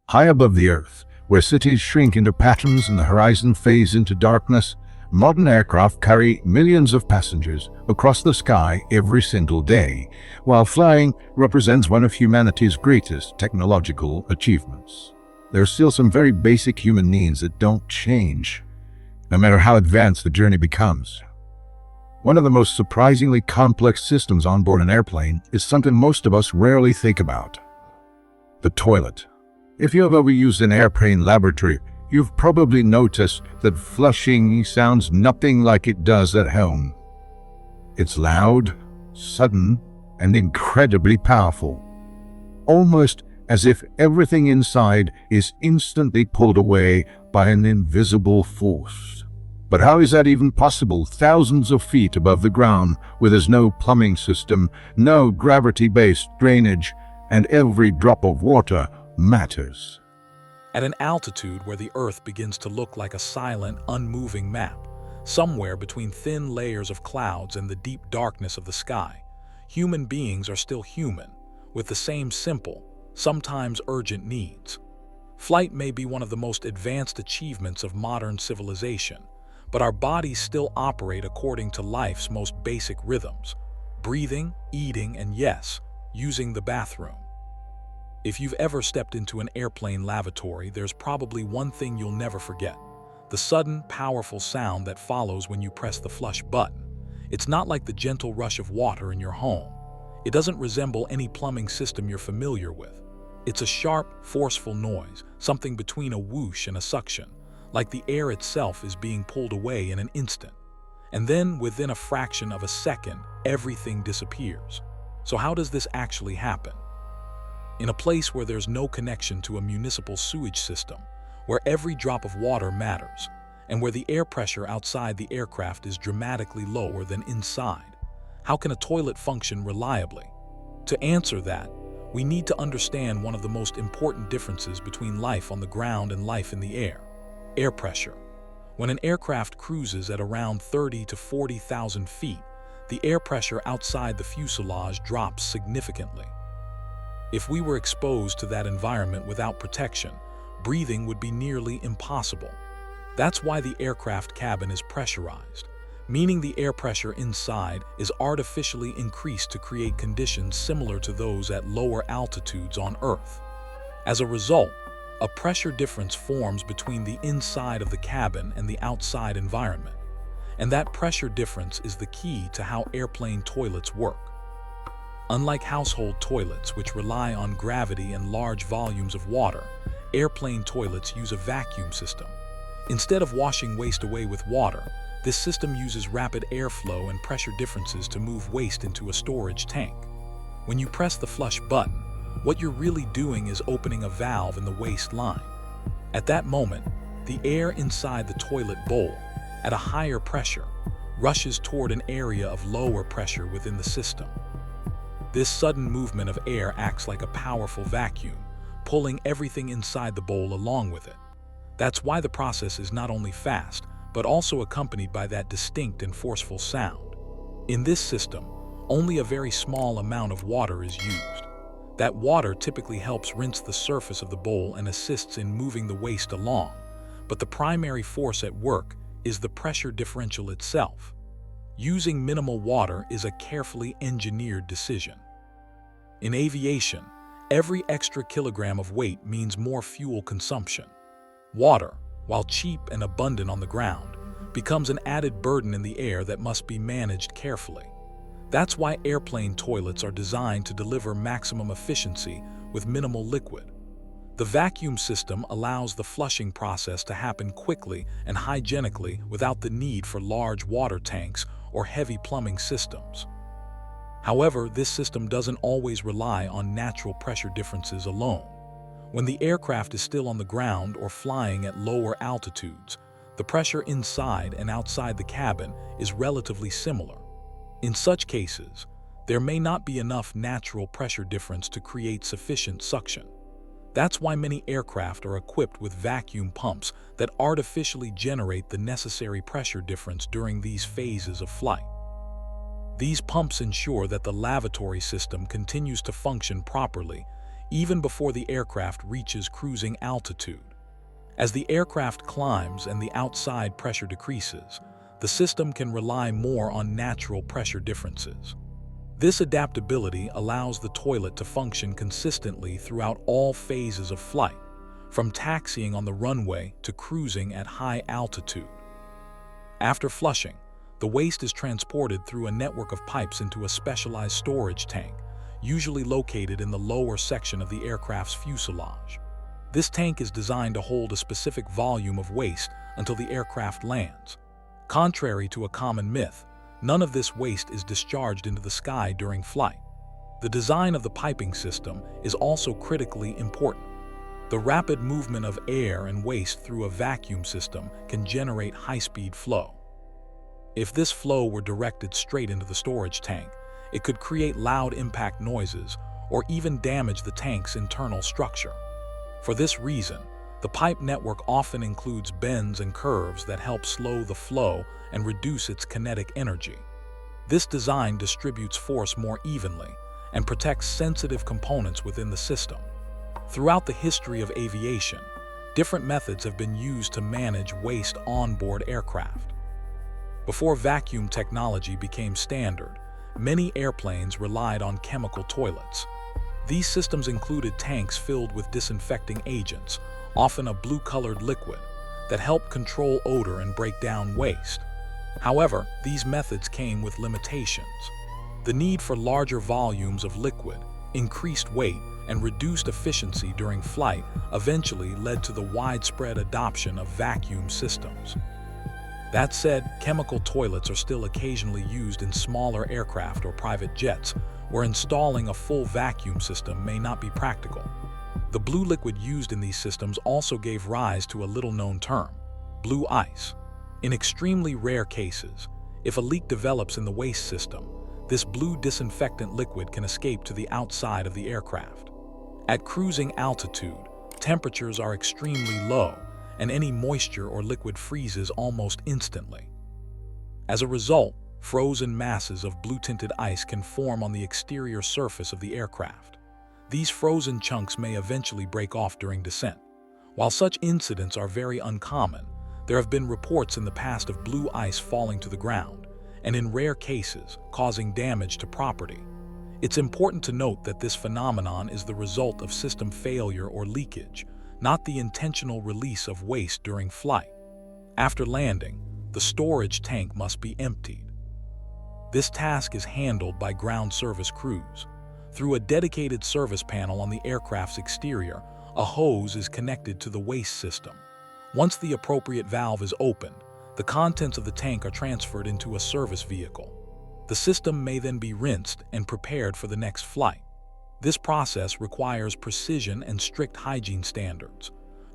High above the earth, where cities shrink into patterns and the horizon fades into darkness, modern aircraft carry millions of passengers across the sky every single day, while flying represents one of humanity's greatest technological achievements. There are still some very basic human needs that don't change, no matter how advanced the journey becomes. One of the most surprisingly complex systems on board an airplane is something most of us rarely think about: the toilet. If you have ever used an airplane lavatory, you've probably noticed that flushing sounds nothing like it does at home. It's loud, sudden, and incredibly powerful, almost as if everything inside is instantly pulled away by an invisible force. But how is that even possible thousands of feet above the ground, where there's no plumbing system, no gravity-based drainage, and every drop of water matters? At an altitude where the Earth begins to look like a silent, unmoving map, somewhere between thin layers of clouds and the deep darkness of the sky, human beings are still human, with the same simple, sometimes urgent needs. Flight may be one of the most advanced achievements of modern civilization, but our bodies still operate according to life's most basic rhythms: breathing, eating, and yes, using the bathroom. If you've ever stepped into an airplane lavatory, there's probably one thing you'll never forget: the sudden, powerful sound that follows when you press the flush button. It's not like the gentle rush of water in your home. It doesn't resemble any plumbing system you're familiar with. It's a sharp, forceful noise, something between a whoosh and a suction, like the air itself is being pulled away in an instant. And then, within a fraction of a second, everything disappears. So how does this actually happen? In a place where there's no connection to a municipal sewage system, where every drop of water matters, and where the air pressure outside the aircraft is dramatically lower than inside, how can a toilet function reliably? To answer that, we need to understand one of the most important differences between life on the ground and life in the air: air pressure. When an aircraft cruises at around 30 to 40,000 feet, the air pressure outside the fuselage drops significantly. If we were exposed to that environment without protection, breathing would be nearly impossible. That's why the aircraft cabin is pressurized, meaning the air pressure inside is artificially increased to create conditions similar to those at lower altitudes on Earth. As a result, a pressure difference forms between the inside of the cabin and the outside environment. And that pressure difference is the key to how airplane toilets work. Unlike household toilets, which rely on gravity and large volumes of water, airplane toilets use a vacuum system. Instead of washing waste away with water, this system uses rapid airflow and pressure differences to move waste into a storage tank. When you press the flush button, what you're really doing is opening a valve in the waste line. At that moment, the air inside the toilet bowl, at a higher pressure, rushes toward an area of lower pressure within the system. This sudden movement of air acts like a powerful vacuum, pulling everything inside the bowl along with it. That's why the process is not only fast, but also accompanied by that distinct and forceful sound. In this system, only a very small amount of water is used. That water typically helps rinse the surface of the bowl and assists in moving the waste along, but the primary force at work is the pressure differential itself. Using minimal water is a carefully engineered decision. In aviation, every extra kilogram of weight means more fuel consumption. Water, while cheap and abundant on the ground, becomes an added burden in the air that must be managed carefully. That's why airplane toilets are designed to deliver maximum efficiency with minimal liquid. The vacuum system allows the flushing process to happen quickly and hygienically without the need for large water tanks or heavy plumbing systems. However, this system doesn't always rely on natural pressure differences alone. When the aircraft is still on the ground or flying at lower altitudes, the pressure inside and outside the cabin is relatively similar. In such cases, there may not be enough natural pressure difference to create sufficient suction. That's why many aircraft are equipped with vacuum pumps that artificially generate the necessary pressure difference during these phases of flight. These pumps ensure that the lavatory system continues to function properly, even before the aircraft reaches cruising altitude. As the aircraft climbs and the outside pressure decreases, the system can rely more on natural pressure differences. This adaptability allows the toilet to function consistently throughout all phases of flight, from taxiing on the runway to cruising at high altitude. After flushing, the waste is transported through a network of pipes into a specialized storage tank, usually located in the lower section of the aircraft's fuselage. This tank is designed to hold a specific volume of waste until the aircraft lands. Contrary to a common myth, none of this waste is discharged into the sky during flight. The design of the piping system is also critically important. The rapid movement of air and waste through a vacuum system can generate high-speed flow. If this flow were directed straight into the storage tank, it could create loud impact noises or even damage the tank's internal structure. For this reason, the pipe network often includes bends and curves that help slow the flow and reduce its kinetic energy. This design distributes force more evenly and protects sensitive components within the system. Throughout the history of aviation, different methods have been used to manage waste onboard aircraft. Before vacuum technology became standard, many airplanes relied on chemical toilets. These systems included tanks filled with disinfecting agents, often a blue-colored liquid, that helped control odor and break down waste. However, these methods came with limitations. The need for larger volumes of liquid, increased weight, and reduced efficiency during flight eventually led to the widespread adoption of vacuum systems. That said, chemical toilets are still occasionally used in smaller aircraft or private jets, where installing a full vacuum system may not be practical. The blue liquid used in these systems also gave rise to a little-known term, blue ice. In extremely rare cases, if a leak develops in the waste system, this blue disinfectant liquid can escape to the outside of the aircraft. At cruising altitude, temperatures are extremely low, and any moisture or liquid freezes almost instantly. As a result, frozen masses of blue-tinted ice can form on the exterior surface of the aircraft. These frozen chunks may eventually break off during descent. While such incidents are very uncommon, there have been reports in the past of blue ice falling to the ground, and in rare cases, causing damage to property. It's important to note that this phenomenon is the result of system failure or leakage, not the intentional release of waste during flight. After landing, the storage tank must be emptied. This task is handled by ground service crews. Through a dedicated service panel on the aircraft's exterior, a hose is connected to the waste system. Once the appropriate valve is opened, the contents of the tank are transferred into a service vehicle. The system may then be rinsed and prepared for the next flight. This process requires precision and strict hygiene standards.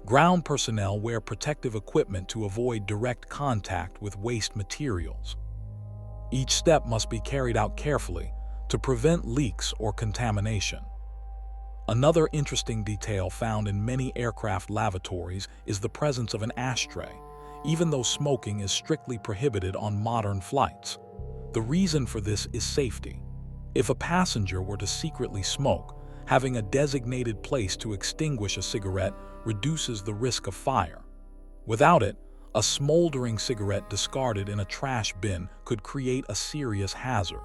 Ground personnel wear protective equipment to avoid direct contact with waste materials. Each step must be carried out carefully to prevent leaks or contamination. Another interesting detail found in many aircraft lavatories is the presence of an ashtray, even though smoking is strictly prohibited on modern flights. The reason for this is safety. If a passenger were to secretly smoke, having a designated place to extinguish a cigarette reduces the risk of fire. Without it, a smoldering cigarette discarded in a trash bin could create a serious hazard.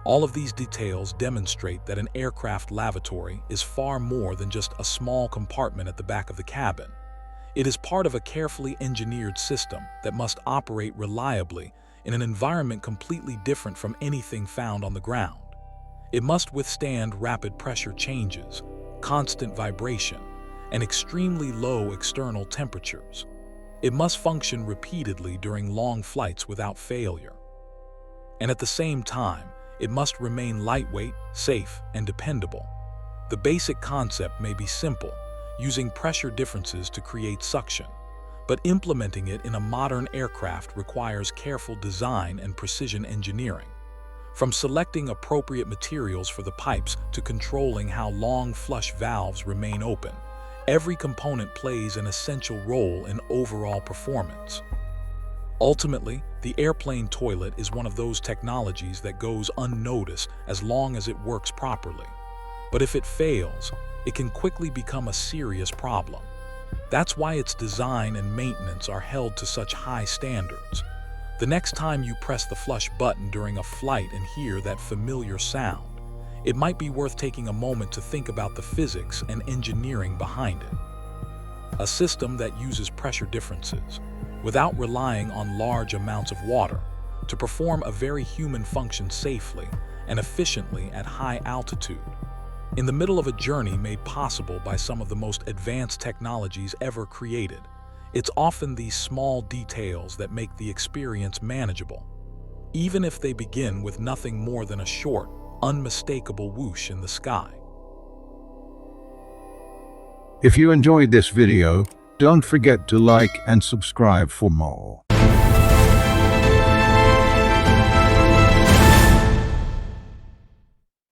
All of these details demonstrate that an aircraft lavatory is far more than just a small compartment at the back of the cabin. It is part of a carefully engineered system that must operate reliably in an environment completely different from anything found on the ground. It must withstand rapid pressure changes, constant vibration, and extremely low external temperatures. It must function repeatedly during long flights without failure. And at the same time, it must remain lightweight, safe, and dependable. The basic concept may be simple, using pressure differences to create suction, but implementing it in a modern aircraft requires careful design and precision engineering. From selecting appropriate materials for the pipes to controlling how long flush valves remain open, every component plays an essential role in overall performance. Ultimately, the airplane toilet is one of those technologies that goes unnoticed as long as it works properly. But if it fails, it can quickly become a serious problem. That's why its design and maintenance are held to such high standards. The next time you press the flush button during a flight and hear that familiar sound, it might be worth taking a moment to think about the physics and engineering behind it. A system that uses pressure differences, without relying on large amounts of water, to perform a very human function safely and efficiently at high altitude, in the middle of a journey made possible by some of the most advanced technologies ever created. It's often these small details that make the experience manageable, even if they begin with nothing more than a short, unmistakable whoosh in the sky. If you enjoyed this video, don't forget to like and subscribe for more.